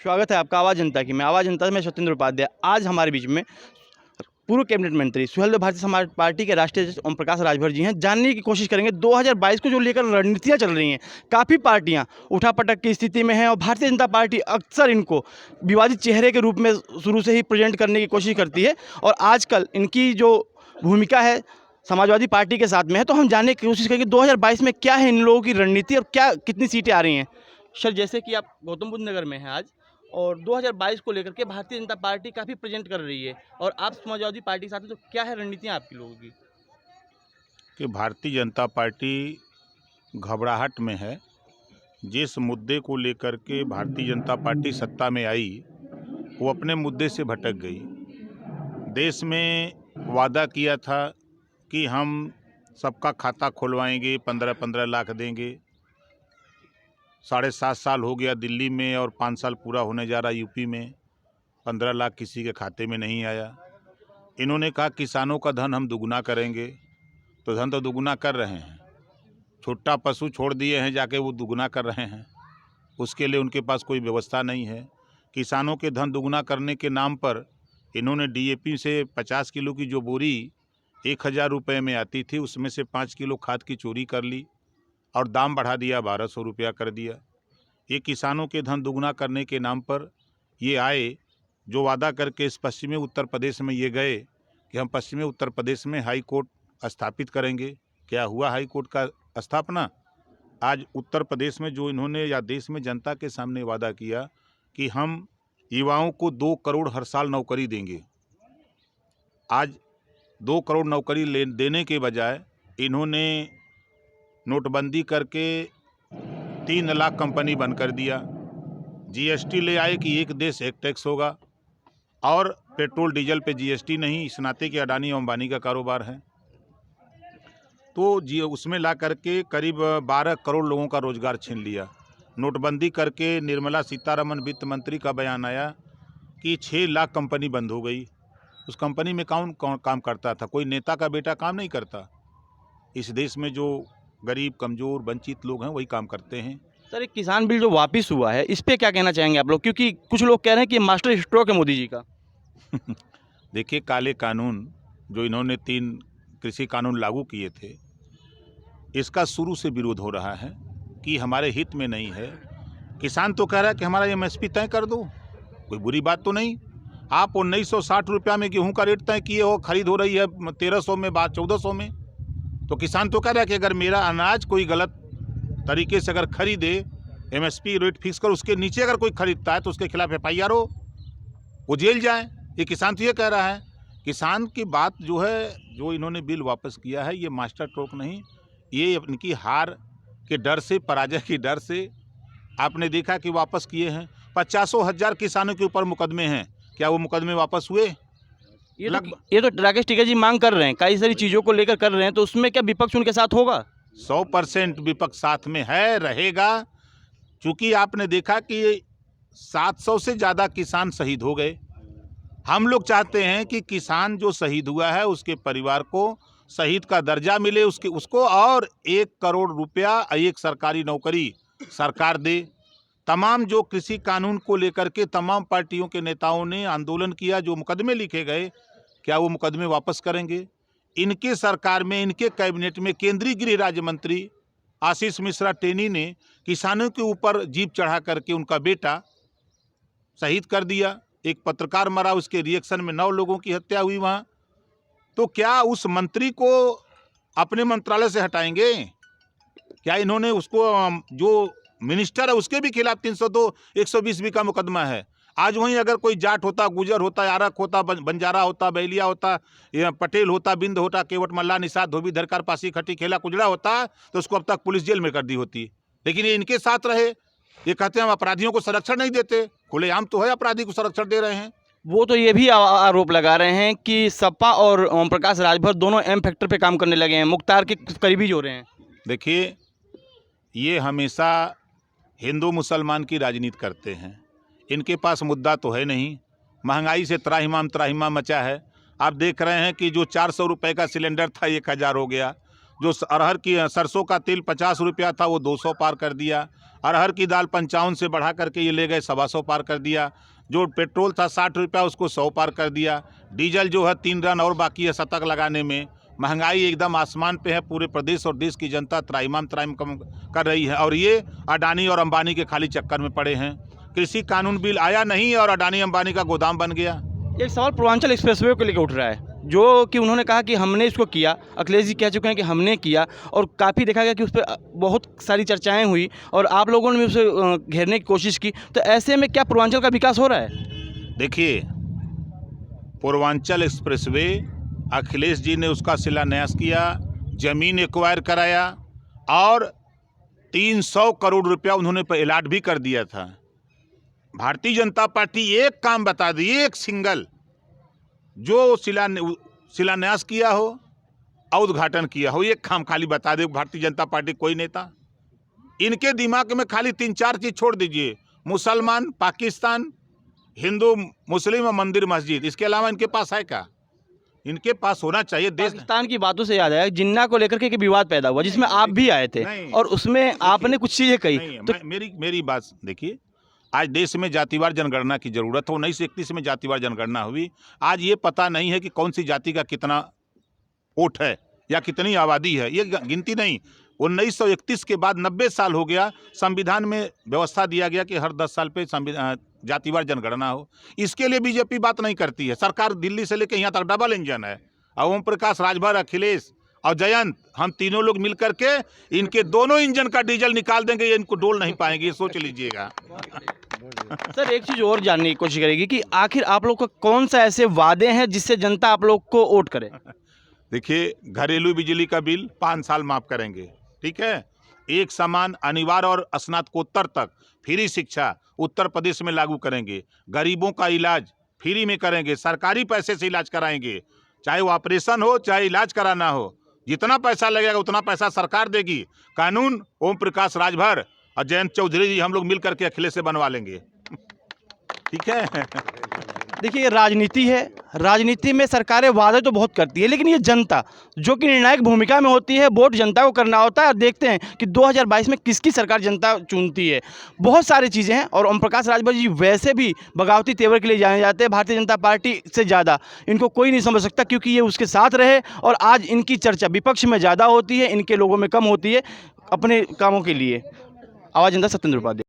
स्वागत है आपका आवाज़ जनता की। मैं आवाज़ जनता से मैं सत्येंद्र उपाध्याय। आज हमारे बीच में पूर्व कैबिनेट मंत्री सुहेलदेव भारतीय समाज पार्टी के राष्ट्रीय अध्यक्ष ओम प्रकाश राजभर जी हैं। जानने की कोशिश करेंगे 2022 को जो लेकर रणनीतियाँ चल रही हैं। काफ़ी पार्टियां उठापटक की स्थिति में हैं और भारतीय जनता पार्टी अक्सर इनको विवादित चेहरे के रूप में शुरू से ही प्रेजेंट करने की कोशिश करती है और आजकल इनकी जो भूमिका है समाजवादी पार्टी के साथ में है। तो हम जानने की कोशिश करेंगे 2022 में क्या है इन लोगों की रणनीति और क्या कितनी सीटें आ रही हैं। सर, जैसे कि आप गौतम बुद्ध नगर में हैं आज और 2022 को लेकर के भारतीय जनता पार्टी काफ़ी प्रेजेंट कर रही है और आप समाजवादी पार्टी के साथ हैं, तो क्या है रणनीतियाँ आपकी लोगों की? कि भारतीय जनता पार्टी घबराहट में है। जिस मुद्दे को लेकर के भारतीय जनता पार्टी सत्ता में आई वो अपने मुद्दे से भटक गई। देश में वादा किया था कि हम सबका खाता खुलवाएंगे, 15-15 लाख देंगे। 7.5 साल हो गया दिल्ली में और 5 साल पूरा होने जा रहा यूपी में, 15 लाख किसी के खाते में नहीं आया। इन्होंने कहा किसानों का धन हम दुगना करेंगे, तो धन तो दुगना कर रहे हैं। छोटा पशु छोड़ दिए हैं, जाके वो दुगना कर रहे हैं। उसके लिए उनके पास कोई व्यवस्था नहीं है। किसानों के धन दुगना करने के नाम पर इन्होंने डीएपी से 50 किलो की जो बोरी 1000 रुपये में आती थी, उसमें से 5 किलो खाद की चोरी कर ली और दाम बढ़ा दिया, 1200 रुपया कर दिया। ये किसानों के धन दुगना करने के नाम पर ये आए, जो वादा करके इस पश्चिमी उत्तर प्रदेश में ये गए कि हम पश्चिमी उत्तर प्रदेश में हाई कोर्ट स्थापित करेंगे। क्या हुआ हाई कोर्ट का स्थापना? आज उत्तर प्रदेश में जो इन्होंने या देश में जनता के सामने वादा किया कि हम युवाओं को 2 करोड़ हर साल नौकरी देंगे, आज 2 करोड़ नौकरी देने के बजाय इन्होंने नोटबंदी करके 3 लाख कंपनी बंद कर दिया। जीएसटी ले आए कि एक देश एक टैक्स होगा और पेट्रोल डीजल पे जीएसटी नहीं, इस नाते कि अडानी और अंबानी का कारोबार है। तो जी उसमें ला करके करीब 12 करोड़ लोगों का रोजगार छीन लिया। नोटबंदी करके निर्मला सीतारमण वित्त मंत्री का बयान आया कि 6 लाख कंपनी बंद हो गई। उस कंपनी में कौन काम करता था? कोई नेता का बेटा काम नहीं करता। इस देश में जो गरीब, कमज़ोर, वंचित लोग हैं वही काम करते हैं। सर, एक किसान बिल जो वापस हुआ है इस पर क्या कहना चाहेंगे आप लोग, क्योंकि कुछ लोग कह रहे हैं कि मास्टर स्ट्रोक है मोदी जी का। देखिए, काले कानून जो इन्होंने 3 कृषि कानून लागू किए थे, इसका शुरू से विरोध हो रहा है कि हमारे हित में नहीं है। किसान तो कह रहा है कि हमारा एमएसपी तय कर दो, कोई बुरी बात तो नहीं। आप 1960 रुपया में गेहूं का रेट तय किए हो, खरीद हो रही है 1300 में, बात 1400 में। तो किसान तो कह रहा है कि अगर मेरा अनाज कोई गलत तरीके से अगर खरीदे, एमएसपी रेट फिक्स कर, उसके नीचे अगर कोई खरीदता है तो उसके खिलाफ FIR हो, वो जेल जाए। ये किसान तो ये कह रहा है। किसान की बात जो है, जो इन्होंने बिल वापस किया है, ये मास्टर स्ट्रोक नहीं, ये इनकी हार के डर से, पराजय के डर से आपने देखा कि वापस किए हैं। 50,000 किसानों के ऊपर मुकदमे हैं। क्या वो मुकदमे वापस हुए? ये तो राकेश टिकैत जी मांग कर रहे हैं, कई सारी चीज़ों को लेकर कर रहे हैं, तो उसमें क्या विपक्ष उनके साथ होगा? 100% विपक्ष साथ में है, रहेगा। चूँकि आपने देखा कि 700 से ज़्यादा किसान शहीद हो गए। हम लोग चाहते हैं कि किसान जो शहीद हुआ है उसके परिवार को शहीद का दर्जा मिले, उसको और 1 करोड़ रुपया, एक सरकारी नौकरी सरकार दे। तमाम जो कृषि कानून को लेकर के तमाम पार्टियों के नेताओं ने आंदोलन किया, जो मुकदमे लिखे गए, क्या वो मुकदमे वापस करेंगे? इनके सरकार में, इनके कैबिनेट में केंद्रीय गृह राज्य मंत्री आशीष मिश्रा टेनी ने किसानों के ऊपर जीप चढ़ा करके उनका बेटा शहीद कर दिया। एक पत्रकार मरा, उसके रिएक्शन में 9 लोगों की हत्या हुई वहाँ। तो क्या उस मंत्री को अपने मंत्रालय से हटाएंगे? क्या इन्होंने उसको, जो मिनिस्टर है उसके भी खिलाफ 302, 120 का मुकदमा है। आज वहीं अगर कोई जाट होता, गुजर होता, आरक होता, बंजारा होता, बैलिया होता, पटेल होता, बिंद होता, केवट, मल्ला, निषाद, धोबी, धरकार, पासी, खटी, खेला, कुजड़ा होता, तो उसको अब तक पुलिस जेल में कर दी होती। लेकिन ये इनके साथ रहे। ये कहते हैं हम अपराधियों को संरक्षण नहीं देते। खुलेआम तो है अपराधी को संरक्षण दे रहे हैं। वो तो ये भी आरोप लगा रहे हैं कि सपा और ओम प्रकाश राजभर दोनों एम फैक्टर पे काम करने लगे हैं, मुख्तार के करीबी जो रहे हैं। देखिए, ये हमेशा हिंदू मुसलमान की राजनीति करते हैं। इनके पास मुद्दा तो है नहीं। महंगाई से त्राहिमाम त्राहिमाम मचा है। आप देख रहे हैं कि जो 400 रुपये का सिलेंडर था 1000 हो गया। जो अरहर की सरसों का तेल 50 रुपया था वो 200 पार कर दिया। अरहर की दाल 55 से बढ़ा करके ये ले गए 125 पार कर दिया। जो पेट्रोल था 60 रुपया उसको 100 पार कर दिया। डीजल जो है 3 रन और बाकी है शतक लगाने में। महंगाई एकदम आसमान पे है। पूरे प्रदेश और देश की जनता त्राहिमाम कम कर रही है और ये अडानी और अंबानी के खाली चक्कर में पड़े हैं। कृषि कानून बिल आया नहीं और अडानी अंबानी का गोदाम बन गया। एक सवाल पूर्वांचल एक्सप्रेसवे को लेकर उठ रहा है, जो कि उन्होंने कहा कि हमने इसको किया। अखिलेश जी कह चुके हैं कि हमने किया और काफ़ी देखा गया कि उस पर बहुत सारी चर्चाएं हुई और आप लोगों ने भी उसे घेरने की कोशिश की। तो ऐसे में क्या पूर्वांचल का विकास हो रहा है? देखिए, पूर्वांचल एक्सप्रेसवे अखिलेश जी ने उसका शिलान्यास किया, ज़मीन एक्वायर कराया और 300 करोड़ रुपया उन्होंने अलॉट भी कर दिया था। भारतीय जनता पार्टी एक काम बता दी, एक सिंगल जो शिलान्यास किया हो और उद्घाटन किया हो, एक काम खाली बता दे भारतीय जनता पार्टी कोई नेता। इनके दिमाग में खाली 3-4 चीज़ छोड़ दीजिए, मुसलमान, पाकिस्तान, हिंदू, मुस्लिम और मंदिर मस्जिद, इसके अलावा इनके पास है क्या? इनके पास होना चाहिए देश। पाकिस्तान की बातों से याद आया, जिन्ना को लेकर के एक विवाद पैदा हुआ जिसमें आप भी आए थे और उसमें आपने कुछ चीज़ें कही। तो मेरी बात देखिए, आज देश में जातिवार जनगणना की जरूरत है। 1931 में जातिवार जनगणना हुई। आज ये पता नहीं है कि कौन सी जाति का कितना वोट है या कितनी आबादी है, ये गिनती नहीं। 1931 के बाद 90 साल हो गया, संविधान में व्यवस्था दिया गया कि हर 10 साल पे जातिवार जनगणना हो। इसके लिए बीजेपी बात नहीं करती है। सरकार दिल्ली से लेकर यहाँ तक डबल इंजन है। ओम प्रकाश, राजभर, अखिलेश और जयंत, हम तीनों लोग मिल करके इनके दोनों इंजन का डीजल निकाल देंगे, ये इनको डोल नहीं पाएंगे, ये सोच लीजिएगा। सर, एक चीज़ और जानने की कोशिश करेगी कि आखिर आप लोग का कौन सा ऐसे वादे हैं जिससे जनता आप लोग को वोट करे? देखिए, घरेलू बिजली का बिल 5 साल माफ करेंगे, ठीक है। एक समान अनिवार्य और स्नातकोत्तर तक फ्री शिक्षा उत्तर प्रदेश में लागू करेंगे। गरीबों का इलाज फ्री में करेंगे, सरकारी पैसे से इलाज कराएंगे, चाहे वो ऑपरेशन हो चाहे इलाज कराना हो। जितना पैसा लगेगा उतना पैसा सरकार देगी। कानून ओम प्रकाश, राजभर और जयंत चौधरी जी हम लोग मिल करके अखिलेश से बनवा लेंगे, ठीक है। देखिए, ये राजनीति है। राजनीति में सरकारें वादे तो बहुत करती है, लेकिन ये जनता जो कि निर्णायक भूमिका में होती है, वोट जनता को करना होता है। और देखते हैं कि 2022 में किसकी सरकार जनता चुनती है। बहुत सारी चीज़ें हैं और ओम प्रकाश राजभर जी वैसे भी बगावती तेवर के लिए जाने जाते हैं। भारतीय जनता पार्टी से ज़्यादा इनको कोई नहीं समझ सकता, क्योंकि ये उसके साथ रहे और आज इनकी चर्चा विपक्ष में ज़्यादा होती है, इनके लोगों में कम होती है अपने कामों के लिए। आवाज़ जनता, सत्येंद्र उपाध्याय।